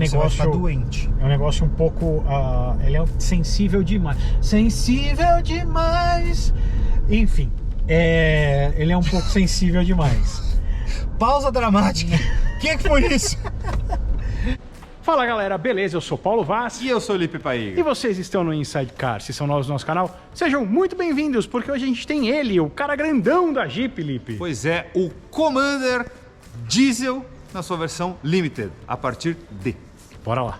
um você vai ficar negócio doente. É um negócio um pouco... ele é sensível demais. Sensível demais. Enfim, ele é um pouco sensível demais. Pausa dramática. O que foi isso? Fala galera, beleza? Eu sou Paulo Vaz. E eu sou o Lipe Paiga. E vocês estão no Inside Car. Se são novos no nosso canal, sejam muito bem-vindos, porque hoje a gente tem ele, o cara grandão da Jeep, Lipe. Pois é, o Commander Diesel na sua versão Limited, a partir de... Bora lá.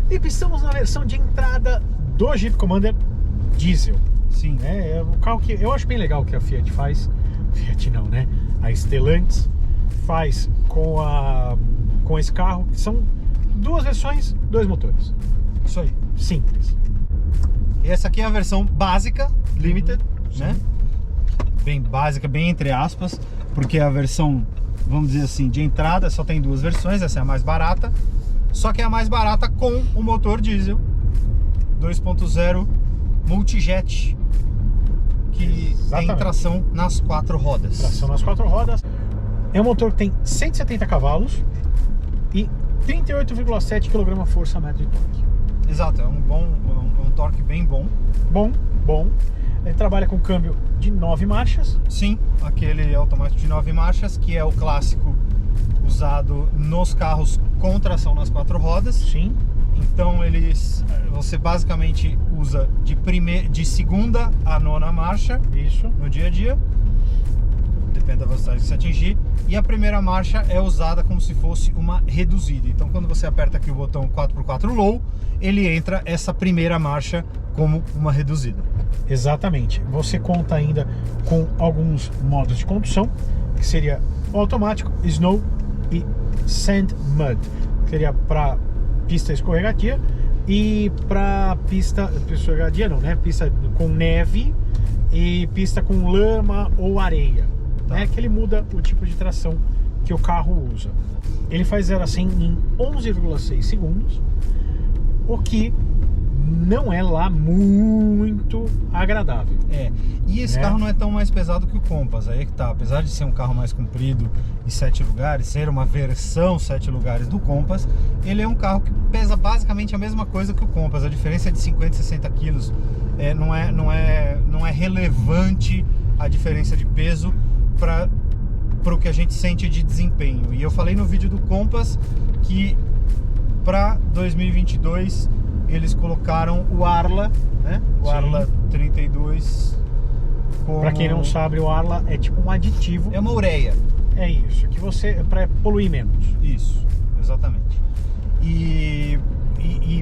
E estamos na versão de entrada do Jeep Commander Diesel. Sim. É o carro que eu acho bem legal que a Fiat faz. Fiat não, né? A Stellantis faz com esse carro. São duas versões, dois motores. Isso aí. Simples. E essa aqui é a versão básica, Limited, né? Bem básica, bem entre aspas, porque a versão, vamos dizer assim, de entrada só tem duas versões, essa é a mais barata. Só que é a mais barata com o motor diesel 2.0 Multijet, que tem tração nas quatro rodas. Tração nas quatro rodas. É um motor que tem 170 cavalos e 38,7 kgfm de torque. Exato, é um torque bem bom. Bom. Ele trabalha com câmbio de 9 marchas. Sim, aquele automático de 9 marchas, que é o clássico usado nos carros com tração nas quatro rodas. Sim. Então você basicamente usa de segunda a nona marcha. Isso. No dia a dia, depende da velocidade que você atingir. E a primeira marcha é usada como se fosse uma reduzida. Então quando você aperta aqui o botão 4x4 Low, ele entra essa primeira marcha como uma reduzida. Exatamente. Você conta ainda com alguns modos de condução, que seria o automático, Snow e Sand Mud, que seria para pista escorregadia, e para pista escorregadia não, né? Pista com neve e pista com lama ou areia, né? Que ele muda o tipo de tração que o carro usa. Ele faz 0 a 100 em 11,6 segundos, o que não é lá muito agradável. E esse carro não é tão mais pesado que o Compass, aí que tá. Apesar de ser um carro mais comprido e 7 lugares, ser uma versão 7 lugares do Compass, ele é um carro que pesa basicamente a mesma coisa que o Compass. A diferença é de 50 e 60 quilos. Não é relevante a diferença de peso para o que a gente sente de desempenho. E eu falei no vídeo do Compass que para 2022 eles colocaram o Arla, né? O Arla 32 como... Para quem não sabe, o Arla é tipo um aditivo. É uma ureia. É isso, que você para poluir menos. Isso, exatamente. E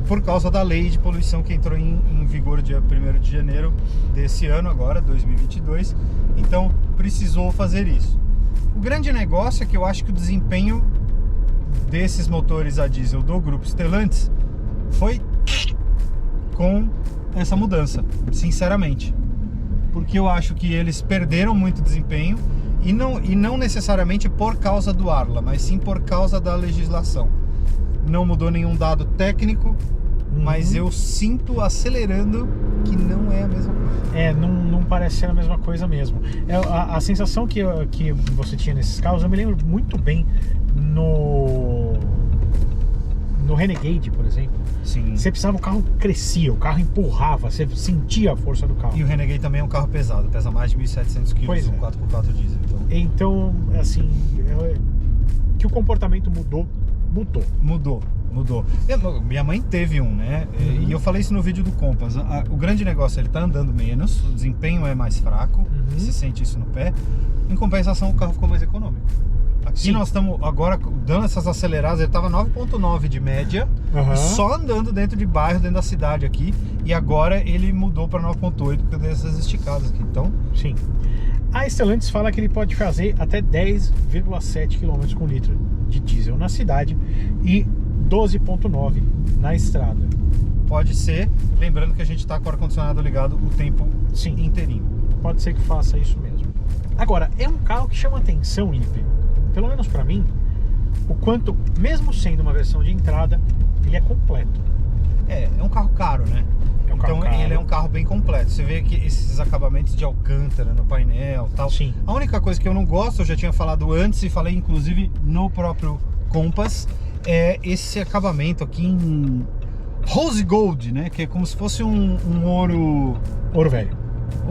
por causa da lei de poluição que entrou em vigor dia 1º de janeiro desse ano, agora 2022, então precisou fazer isso. O grande negócio é que eu acho que o desempenho desses motores a diesel do grupo Stellantis foi com essa mudança, sinceramente, porque eu acho que eles perderam muito desempenho e não necessariamente por causa do Arla, mas sim por causa da legislação. Não mudou nenhum dado técnico, mas eu sinto acelerando que não é a mesma coisa. Não parece ser a mesma coisa mesmo. A sensação que você tinha nesses carros, eu me lembro muito bem no Renegade, por exemplo. Sim. Você precisava, o carro crescia, o carro empurrava, você sentia a força do carro. E o Renegade também é um carro pesado, pesa mais de 1.700 kg, um 4x4 diesel. Então, assim, que o comportamento mudou. Minha mãe teve um, né? E eu falei isso no vídeo do Compass. O grande negócio, ele tá andando menos, o desempenho é mais fraco, você sente isso no pé. Em compensação, o carro ficou mais econômico. Aqui nós estamos agora dando essas aceleradas, ele estava 9.9 de média, só andando dentro de bairro, dentro da cidade aqui, e agora ele mudou para 9.8 por causa dessas esticadas aqui, então... Sim. A Stellantis fala que ele pode fazer até 10,7 km com litro de diesel na cidade e 12,9 na estrada. Pode ser, lembrando que a gente está com o ar-condicionado ligado o tempo inteirinho. pode ser que faça isso mesmo. Agora, é um carro que chama atenção, Lipe, pelo menos pra mim, o quanto, mesmo sendo uma versão de entrada, ele é completo. É um carro caro, né? É um carro Então caro. ele é um carro bem completo. Você vê que esses acabamentos de alcântara no painel e tal. Sim. A única coisa que eu não gosto, eu já tinha falado antes e falei inclusive no próprio Compass, é esse acabamento aqui em rose gold, né? Que é como se fosse um ouro... Ouro velho.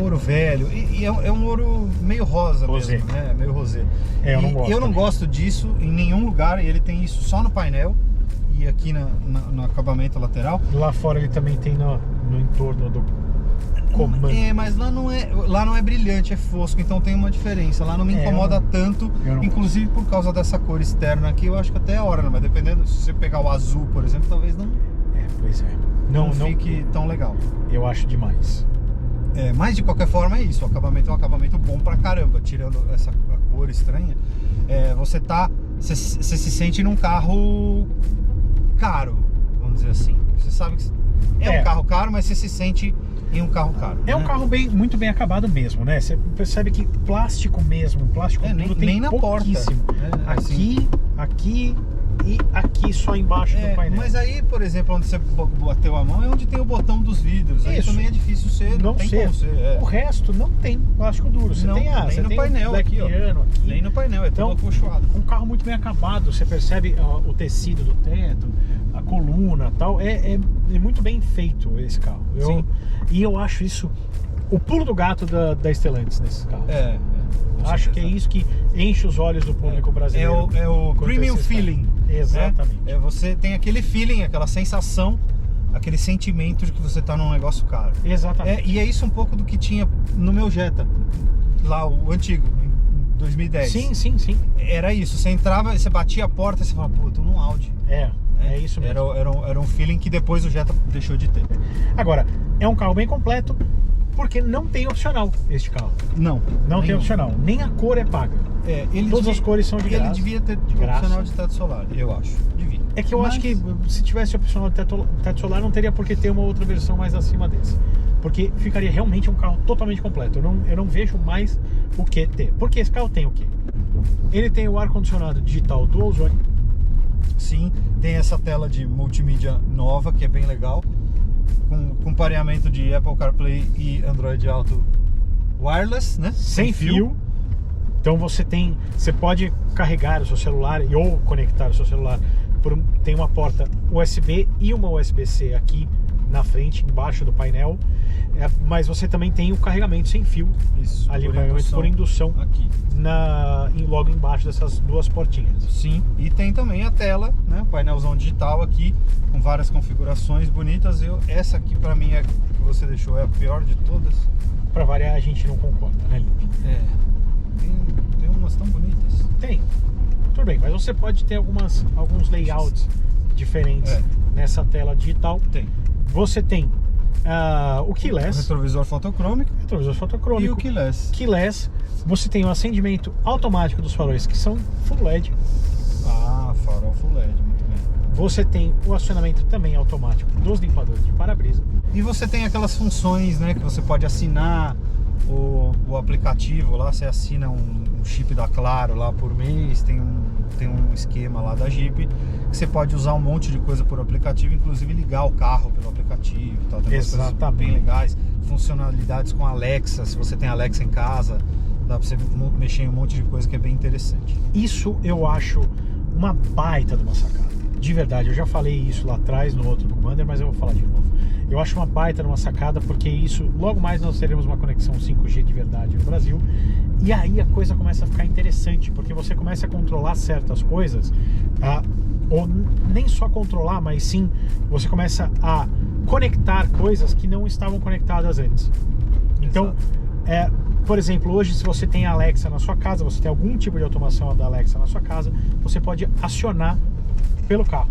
Ouro velho. E é um ouro meio rosa Rosé. mesmo, né? Meio rosé. Eu não gosto Eu não também. gosto disso em nenhum lugar. E ele tem isso só no painel e aqui no acabamento lateral. Lá fora ele também tem no entorno do comando. Mas lá não é brilhante, é fosco, então tem uma diferença. Lá não me incomoda tanto, eu não inclusive por causa dessa cor externa aqui, eu acho que até a hora, né? Mas dependendo, se você pegar o azul, por exemplo, talvez Pois é. não fique tão legal. Eu acho demais. Mas de qualquer forma é isso, o acabamento é um acabamento bom pra caramba, tirando a cor estranha. Você se sente num carro caro, vamos dizer assim. Você sabe que um carro caro, mas você se sente em um carro caro. É um carro muito bem acabado mesmo, né? Você percebe que plástico mesmo, plástico duro tem nem na pouquíssimo. porta. Aqui e aqui só embaixo do painel. Mas aí, por exemplo, onde você bateu a mão é onde tem o botão dos vidros. Aí também é difícil ser, não tem como ser. O resto não tem plástico duro. Você tem nem no tem painel black aqui, ó. piano aqui. Nem no painel, é tudo acolchoado. Um carro muito bem acabado. Você percebe o tecido do teto, a coluna, tal. É muito bem feito esse carro. E eu acho isso o pulo do gato da Stellantis nesse carro. Acho que é isso que enche os olhos do público brasileiro. É o premium feeling. Exatamente. Né? Você tem aquele feeling, aquela sensação, aquele sentimento de que você está num negócio caro. Exatamente. E é isso um pouco do que tinha no meu Jetta, lá o antigo, em 2010. Sim. Era isso, você entrava, você batia a porta e você falava, pô, eu tô num Audi. É isso mesmo. Era um feeling que depois o Jetta deixou de ter. Agora, é um carro bem completo, porque não tem opcional este carro. Não tem opcional. Nem a cor é paga. Todas as cores são de graça. Ele devia ter opcional de teto solar, eu acho. Devia. É que eu acho que se tivesse opcional de teto solar, não teria por que ter uma outra versão mais acima desse. Porque ficaria realmente um carro totalmente completo. Eu não vejo mais o que ter. Porque esse carro tem o quê? Ele tem o ar-condicionado digital Dual Zone. Sim, tem essa tela de multimídia nova, que é bem legal. Com pareamento de Apple CarPlay e Android Auto wireless, né? Sem fio. Então você pode carregar o seu celular ou conectar o seu celular tem uma porta USB e uma USB-C aqui na frente, embaixo do painel, mas você também tem o carregamento sem fio. Isso, ali o carregamento por indução aqui logo embaixo dessas duas portinhas. Sim, e tem também a tela, né? O painelzão digital aqui com várias configurações bonitas. Essa aqui pra mim que você deixou é a pior de todas. Pra variar, a gente não concorda, né, Lipe? Tem umas tão bonitas. Tem. Tudo bem, mas você pode ter alguns layouts diferentes nessa tela digital. Tem. Você tem o keyless. O retrovisor fotocrômico. E o keyless. Keyless. Você tem o acendimento automático dos faróis, que são full LED. Farol full LED, muito bem. Você tem o acionamento também automático dos limpadores de para-brisa. E você tem aquelas funções, né, que você pode assinar o aplicativo lá, você assina um chip da Claro lá por mês, tem um esquema lá da Jeep, que você pode usar um monte de coisa por aplicativo, inclusive ligar o carro pelo aplicativo, tal, tem umas coisas bem legais, funcionalidades com Alexa, se você tem Alexa em casa, dá pra você mexer em um monte de coisa que é bem interessante. Isso eu acho uma baita de uma sacada, de verdade. Eu já falei isso lá atrás no outro Commander, mas eu vou falar de novo. Eu acho uma baita de uma sacada, porque isso, logo mais nós teremos uma conexão 5G de verdade no Brasil, e aí a coisa começa a ficar interessante, porque você começa a controlar certas coisas, ou nem só controlar, mas sim você começa a conectar coisas que não estavam conectadas antes. Então, por exemplo, hoje, se você tem a Alexa na sua casa, você tem algum tipo de automação da Alexa na sua casa, você pode acionar pelo carro.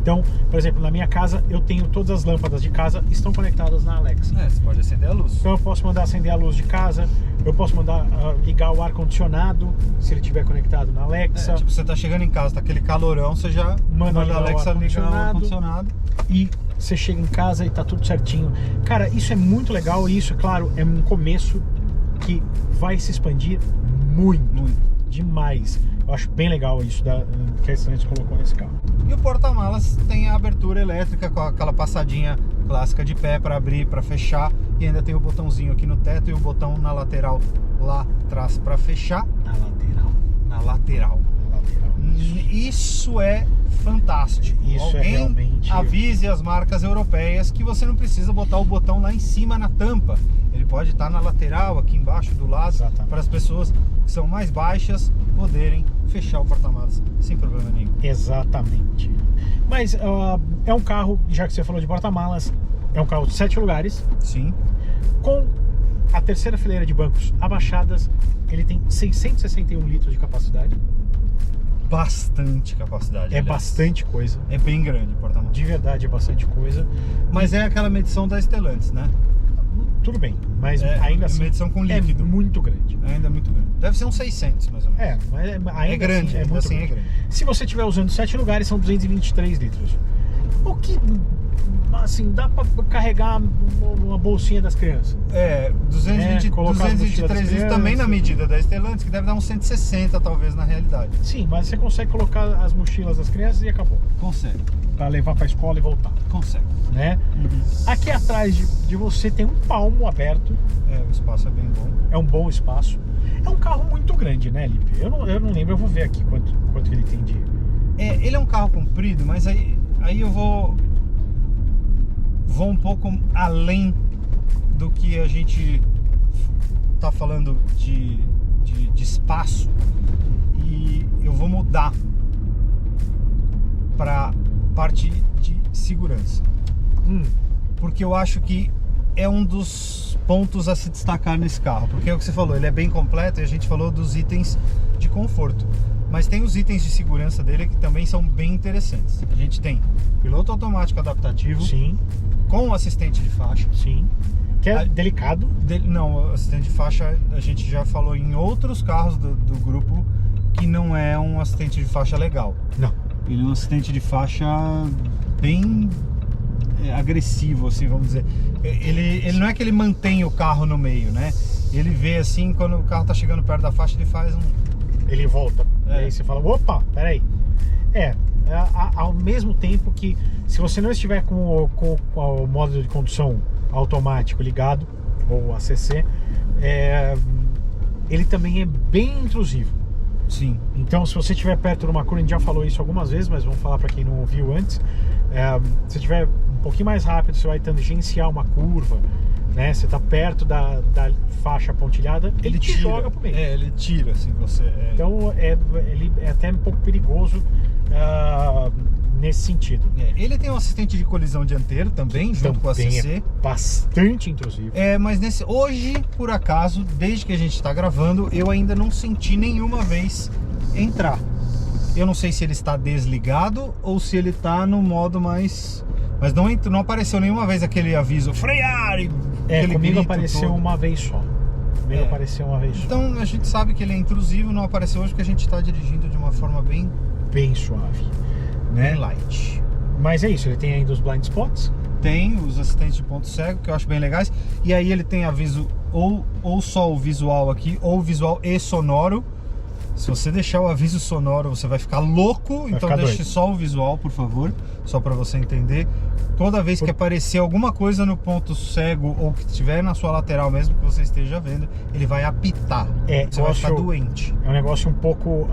Então, por exemplo, na minha casa, eu tenho todas as lâmpadas de casa estão conectadas na Alexa. Você pode acender a luz. Então eu posso mandar acender a luz de casa, eu posso mandar ligar o ar-condicionado, se ele estiver conectado na Alexa. Tipo, você tá chegando em casa, tá aquele calorão, você já manda a Alexa ligar o ar-condicionado. E você chega em casa e tá tudo certinho. Cara, isso é muito legal e isso, é claro, é um começo que vai se expandir muito, demais. Eu acho bem legal isso que a Stellantis colocou nesse carro. E o porta-malas tem a abertura elétrica com aquela passadinha clássica de pé para abrir, para fechar, e ainda tem o botãozinho aqui no teto e o botão na lateral lá atrás para fechar. Na lateral. Isso é fantástico. Isso Alguém é realmente... avise as marcas europeias que você não precisa botar o botão lá em cima na tampa. Ele pode estar na lateral, aqui embaixo do lado, para as pessoas que são mais baixas poderem fechar o porta-malas sem problema nenhum. Exatamente. Mas é um carro, já que você falou de porta-malas, é um carro de 7 lugares. Sim. Com a terceira fileira de bancos abaixadas, ele tem 661 litros de capacidade. Bastante capacidade. É bastante coisa. É bem grande o porta-malas. De verdade é bastante coisa. Mas é aquela medição da Stellantis, né? Tudo bem, mas ainda assim medição com líquido. É muito grande. Ainda é muito grande. Deve ser uns 600, mais ou menos. Mas ainda é grande, assim, ainda muito assim grande. é grande. Se você estiver usando 7 lugares, são 223 litros. O que, assim, dá pra carregar uma bolsinha das crianças. 223 litros também na medida da Stellantis, que deve dar uns 160 talvez na realidade. Sim, mas você consegue colocar as mochilas das crianças e acabou. Consegue. Pra levar pra escola e voltar. Consegue. Né? Aqui atrás de você tem um palmo aberto. O espaço é bem bom. É um bom espaço. É um carro muito grande, né, Lipe? Eu não lembro, eu vou ver aqui quanto que ele tem de... Ele é um carro comprido, mas aí eu vou um pouco além do que a gente tá falando de espaço, e eu vou mudar para parte de segurança, porque eu acho que é um dos pontos a se destacar nesse carro, porque é o que você falou, ele é bem completo e a gente falou dos itens de conforto, mas tem os itens de segurança dele que também são bem interessantes. A gente tem piloto automático adaptativo, sim, com assistente de faixa, sim, que é delicado. Não, assistente de faixa a gente já falou em outros carros do grupo que não é um assistente de faixa legal. Não. Ele é um assistente de faixa bem agressivo, assim, vamos dizer. Ele não é que ele mantém o carro no meio, né? Ele vê assim, quando o carro tá chegando perto da faixa, ele faz Ele volta. E aí você fala, opa, peraí. Ao mesmo tempo que, se você não estiver com o modo de condução automático ligado, ou ACC, ele também é bem intrusivo. Sim. Então, se você estiver perto de uma curva, a gente já falou isso algumas vezes, mas vamos falar para quem não ouviu antes. Se estiver um pouquinho mais rápido, você vai tangenciar uma curva, né? Você está perto da faixa pontilhada, ele te joga pro meio. Ele tira, assim, você... Então, ele é até um pouco perigoso nesse sentido. Ele tem um assistente de colisão dianteiro também, junto com o ACC. É bastante intrusivo. Mas hoje, por acaso, desde que a gente está gravando, eu ainda não senti nenhuma vez entrar. Eu não sei se ele está desligado ou se ele está no modo mais... Mas não apareceu nenhuma vez aquele aviso, frear! Comigo apareceu uma vez só. Apareceu uma vez só. Então a gente sabe que ele é intrusivo, não apareceu hoje porque a gente está dirigindo de uma forma bem suave, né? Bem light. Mas é isso, ele tem ainda os blind spots. Tem os assistentes de ponto cego, que eu acho bem legais. E aí ele tem aviso ou só o visual aqui, ou visual e sonoro. Se você deixar o aviso sonoro, você vai ficar louco. Então deixe só o visual, por favor, só para você entender. Toda vez que aparecer alguma coisa no ponto cego ou que estiver na sua lateral, mesmo que você esteja vendo, ele vai apitar. Você vai ficar doente. É um negócio um pouco...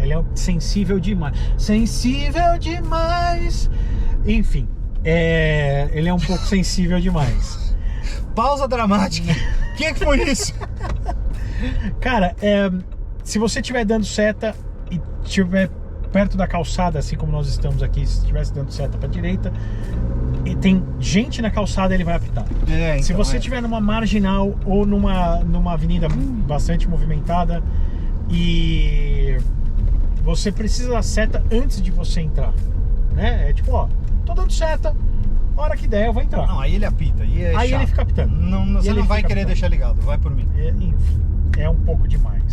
ele é sensível demais. Sensível demais! Enfim, ele é um pouco sensível demais. Pausa dramática. O que foi isso? Cara, se você estiver dando seta e estiver perto da calçada, assim como nós estamos aqui, se estivesse dando seta para direita e tem gente na calçada, ele vai apitar. Então, se você estiver numa marginal ou numa avenida bastante movimentada e você precisa da seta antes de você entrar, né? Tipo, tô dando seta, a hora que der eu vou entrar. Não, aí ele apita. Aí ele fica apitando. Você não vai querer deixar ligado, vai por mim. Enfim, é um pouco demais.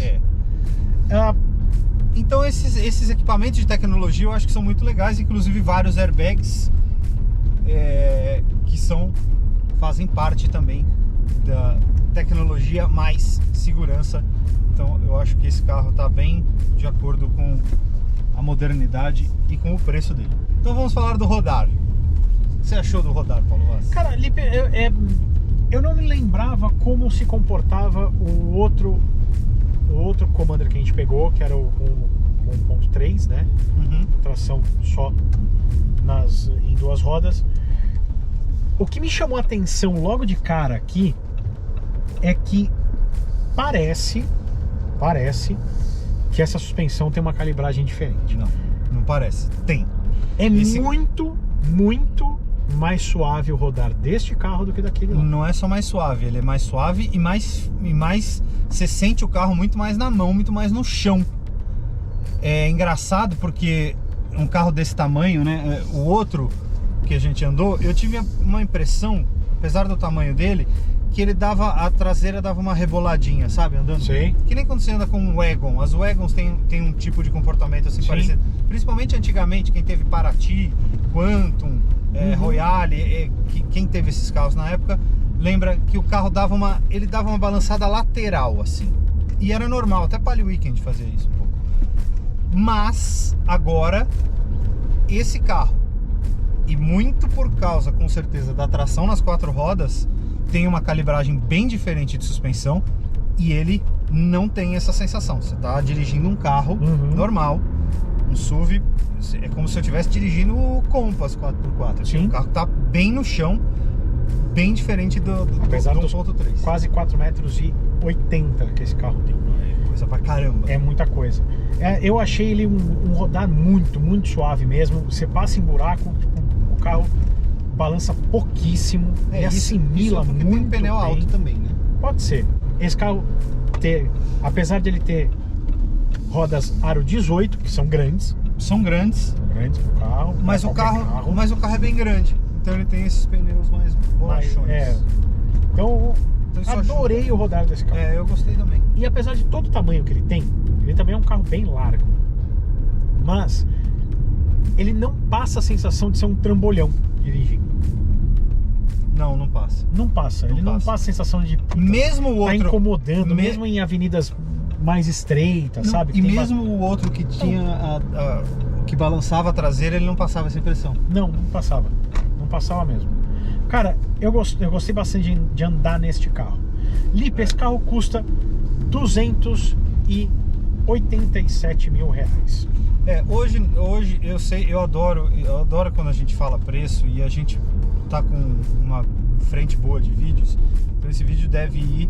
Então esses equipamentos de tecnologia eu acho que são muito legais, inclusive vários airbags que fazem parte também da tecnologia mais segurança. Então eu acho que esse carro está bem de acordo com a modernidade e com o preço dele. Então vamos falar do rodar. O que você achou do rodar, Paulo Vaz? Cara, Lipe, eu não me lembrava como se comportava o outro Commander que a gente pegou, que era o 1.3, né? Tração só em duas rodas. O que me chamou a atenção logo de cara aqui é que parece que essa suspensão tem uma calibragem diferente. Não parece. Tem. Muito mais suave o rodar deste carro do que daquele lá. Não é só mais suave, ele é mais suave e mais você sente o carro muito mais na mão, muito mais no chão. É engraçado porque um carro desse tamanho, né? O outro que a gente andou, eu tive uma impressão, apesar do tamanho dele, que a traseira dava uma reboladinha, sabe? Andando. Sim. Que nem quando você anda com um Wagon. As Wagons têm um tipo de comportamento assim parecido. Principalmente antigamente, quem teve Paraty, Quantum, Royale, quem teve esses carros na época, lembra que o carro dava uma balançada lateral, assim. E era normal, até Palio Weekend fazia isso um pouco. Mas, agora, esse carro, e muito por causa, com certeza, da tração nas quatro rodas, tem uma calibragem bem diferente de suspensão e ele não tem essa sensação. Você está dirigindo um carro normal, um SUV, é como se eu estivesse dirigindo o Compass 4x4. Sim. O carro está bem no chão, bem diferente do 1.3. Quase 4,80 metros que esse carro tem. Coisa pra caramba. É muita coisa. Eu achei ele um rodar muito suave mesmo. Você passa em buraco, o carro balança pouquíssimo e assimila muito tem um pneu alto também, né? Pode ser. Esse carro apesar de ele ter rodas aro 18, que são grandes. São grandes Pro carro. Mas o carro é bem grande. Então ele tem esses pneus mais bolachões. Então adorei o rodar desse carro. Eu gostei também. E apesar de todo o tamanho que ele também é um carro bem largo. Mas ele não passa a sensação de ser um trambolhão dirigindo. Não passa. Não passa. Ele não passa a sensação de mesmo o outro tá incomodando, mesmo em avenidas mais estreitas, sabe? E mesmo o outro que tinha que balançava a traseira, ele não passava essa impressão. Não passava. Não passava mesmo. Cara, eu gostei bastante de andar neste carro. Lipe, esse carro custa R$287 mil. Hoje eu adoro quando a gente fala preço e a gente tá com uma frente boa de vídeos, então esse vídeo deve ir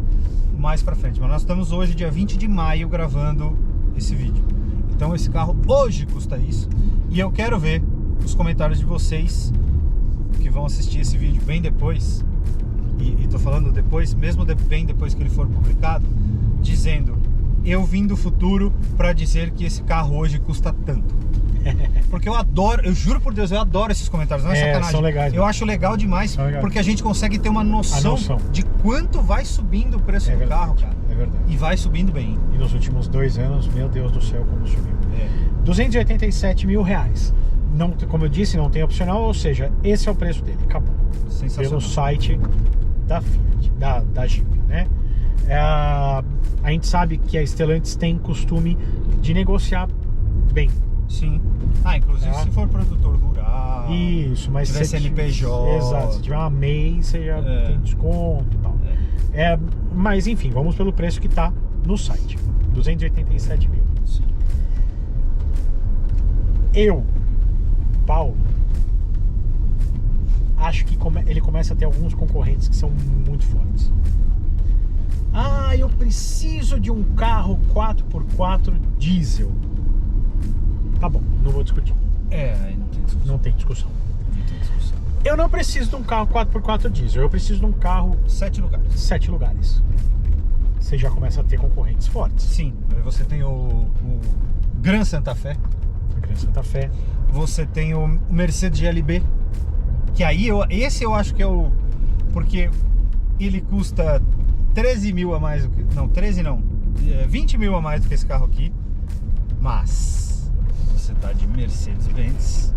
mais pra frente, mas nós estamos hoje, dia 20 de maio, gravando esse vídeo. Então esse carro hoje custa isso, e eu quero ver os comentários de vocês que vão assistir esse vídeo bem depois, e tô falando depois, mesmo bem depois que ele for publicado, dizendo: eu vim do futuro para dizer que esse carro hoje custa tanto. Porque eu juro por Deus, eu adoro esses comentários, não é sacanagem. São legais, eu acho legal demais, porque a gente consegue ter uma noção de quanto vai subindo o preço do carro, cara. É verdade. E vai subindo bem. E nos últimos 2 anos, meu Deus do céu, como subiu. R$287 mil. Não, como eu disse, não tem opcional, ou seja, esse é o preço dele, acabou. Sensacional. Pelo site da Fiat, da Jeep, né? A gente sabe que a Stellantis tem costume de negociar bem. Sim. Inclusive se for produtor rural. Isso, mas se tiver CNPJ. Exato, se tiver uma MEI, você já tem desconto e tal. Mas enfim, vamos pelo preço que está no site. 287 mil. Sim. Paulo, acho que ele começa a ter alguns concorrentes que são muito fortes. Eu preciso de um carro 4x4 diesel. Tá bom, não vou discutir. Não tem discussão. Não tem discussão. Eu não preciso de um carro 4x4 diesel, eu preciso de um carro 7 lugares. 7 lugares. Você já começa a ter concorrentes fortes. Sim, você tem o Gran Santa Fe. Você tem o Mercedes GLB, que aí esse eu acho que é o... Porque ele custa 13 mil a mais do que... Não, 13 não. 20 mil a mais do que esse carro aqui. Mas você tá de Mercedes-Benz.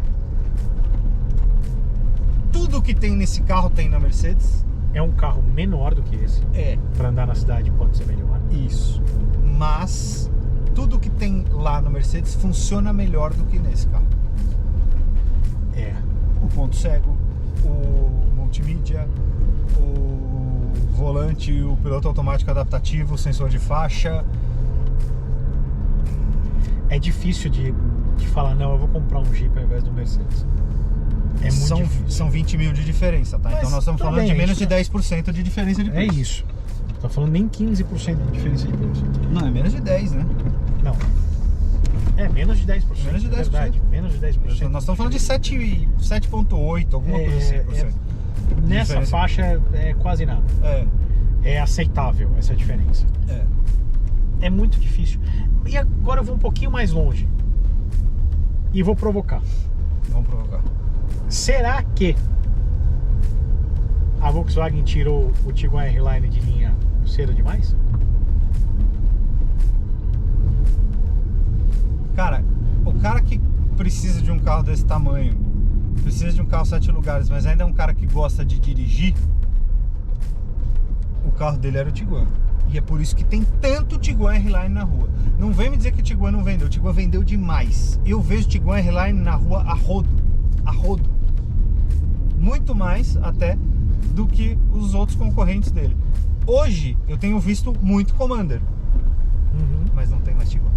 tudo que tem nesse carro tem na Mercedes. É um carro menor do que esse. É. Para andar na cidade pode ser melhor. Isso. Mas tudo que tem lá no Mercedes funciona melhor do que nesse carro. É. O ponto cego, o multimídia, o volante, o piloto automático adaptativo, o sensor de faixa. É difícil de falar, não, eu vou comprar um Jeep ao invés do Mercedes. É muito difícil. São 20 mil de diferença, tá? Mas então nós estamos tudo falando bem, de menos de isso 10% de diferença de É preço. isso. Tá falando nem 15% de diferença de preço. Não, é menos de 10, né? Não. É menos de 10%. Menos de 10%. É verdade, menos de 10%. Nós estamos falando de 7,8, alguma coisa assim, por cento. Nessa Diferença. faixa é quase nada. É aceitável essa diferença. É muito difícil. E agora eu vou um pouquinho mais longe. E vou provocar. Vamos provocar. Será que a Volkswagen tirou o Tiguan R-Line de linha cedo demais? Cara, o cara que precisa de um carro desse tamanho, precisa de um carro 7 lugares, mas ainda é um cara que gosta de dirigir, o carro dele era o Tiguan. E é por isso que tem tanto Tiguan R-Line na rua. Não vem me dizer que o Tiguan não vendeu. O Tiguan vendeu demais. Eu vejo Tiguan R-Line na rua a rodo. A rodo. Muito mais até do que os outros concorrentes dele. Hoje eu tenho visto muito Commander, mas não tem mais Tiguan.